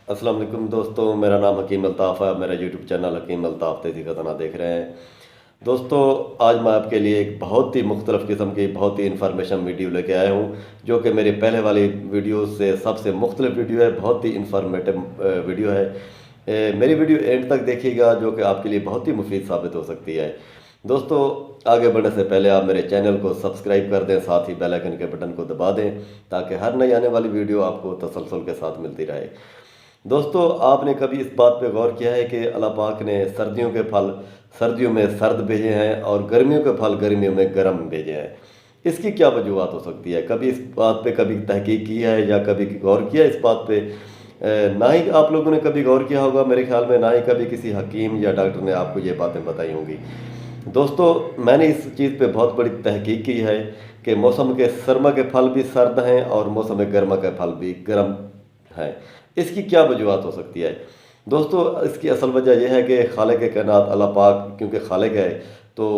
अस्सलाम वालेकुम दोस्तों, मेरा नाम हकीम अल्ताफ़ है। मेरा यूट्यूब चैनल हकीम अल्ताफ़ तेज़ी का तना देख रहे हैं। दोस्तों, आज मैं आपके लिए एक बहुत ही मुख्तलिफ़ किस्म की बहुत ही इन्फॉर्मेशन वीडियो लेके आया हूँ, जो कि मेरी पहले वाली वीडियो से सबसे मुख्तलिफ वीडियो है। बहुत ही इन्फॉर्मेटिव वीडियो है। मेरी वीडियो एंड तक देखिएगा, जो कि आपके लिए बहुत ही मुफीद साबित हो सकती है। दोस्तों, आगे बढ़ने से पहले आप मेरे चैनल को सब्सक्राइब कर दें, साथ ही बेल आइकन के बटन को दबा दें, ताकि हर नई आने वाली वीडियो आपको तसलसल के साथ मिलती रहे। दोस्तों, आपने कभी इस बात पे गौर किया है कि अल्लाह पाक ने सर्दियों के फल सर्दियों में सर्द भेजे हैं और गर्मियों के फल गर्मियों में गर्म भेजे हैं? इसकी क्या वजूहत हो सकती है? कभी इस बात पे कभी तहकीक की है या कभी गौर किया इस बात पे? ना ही आप लोगों ने कभी गौर किया होगा मेरे ख्याल में, ना ही कभी किसी हकीम या डॉक्टर ने आपको ये बातें बताई होंगी। दोस्तों, मैंने इस चीज़ पे बहुत बड़ी तहकीक की है कि मौसम के सरमा के फल भी सर्द हैं और मौसम गर्मा के फल भी गर्म हैं। इसकी क्या वजूहत हो सकती है? दोस्तों, इसकी असल वजह यह है कि खालिक कायनात अल्लाह पाक क्योंकि खालिक है, तो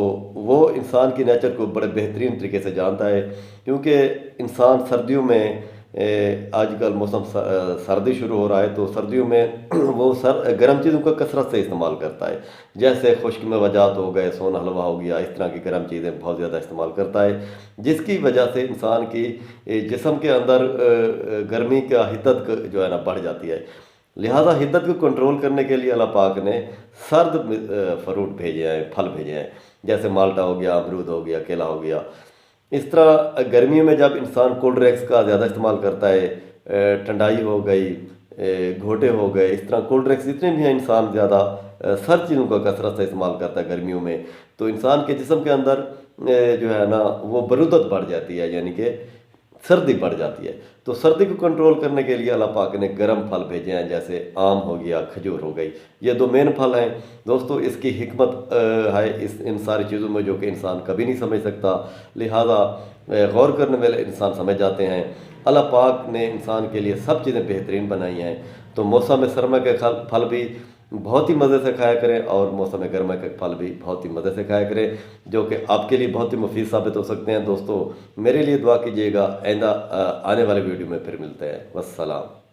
वो इंसान की नेचर को बड़े बेहतरीन तरीके से जानता है। क्योंकि इंसान सर्दियों में आजकल मौसम सर्दी शुरू हो रहा है, तो सर्दियों में वो गर्म चीज़ों का कसरत से इस्तेमाल करता है। जैसे खुश्क मेवजात हो गए, सोन हलवा हो गया, इस तरह की गर्म चीज़ें बहुत ज़्यादा इस्तेमाल करता है, जिसकी वजह से इंसान की जिस्म के अंदर गर्मी का हिद्दत जो है ना बढ़ जाती है। लिहाजा हिद्दत को कंट्रोल करने के लिए अल्लाह पाक ने सर्द फ्रूट भेजे हैं, फल भेजे हैं। जैसे माल्टा हो गया, अमरूद हो गया, केला हो गया। इस तरह गर्मियों में जब इंसान कोल्ड ड्रिंक्स का ज़्यादा इस्तेमाल करता है, ठंडाई हो गई, घोटे हो गए, इस तरह कोल्ड ड्रिंक्स जितने भी हैं, इंसान ज़्यादा सर्द चीज़ों का कसरत से इस्तेमाल करता है गर्मियों में, तो इंसान के जिस्म के अंदर जो है ना वो बरूदत बढ़ जाती है, यानी कि सर्दी बढ़ जाती है। तो सर्दी को कंट्रोल करने के लिए अल्लाह पाक ने गर्म फल भेजे हैं, जैसे आम हो गया, खजूर हो गई। ये दो मेन फल हैं। दोस्तों, इसकी हिकमत है इन सारी चीज़ों में, जो कि इंसान कभी नहीं समझ सकता। लिहाजा गौर करने वाले इंसान समझ जाते हैं। अल्लाह पाक ने इंसान के लिए सब चीज़ें बेहतरीन बनाई हैं। तो मौसम सरमा के फल भी बहुत ही मज़े से खाया करें और मौसम गर्मा के फल भी बहुत ही मज़े से खाया करें, जो कि आपके लिए बहुत ही मुफीद साबित हो सकते हैं। दोस्तों, मेरे लिए दुआ कीजिएगा। आइंदा आने वाले वीडियो में फिर मिलते हैं। वस्सलाम।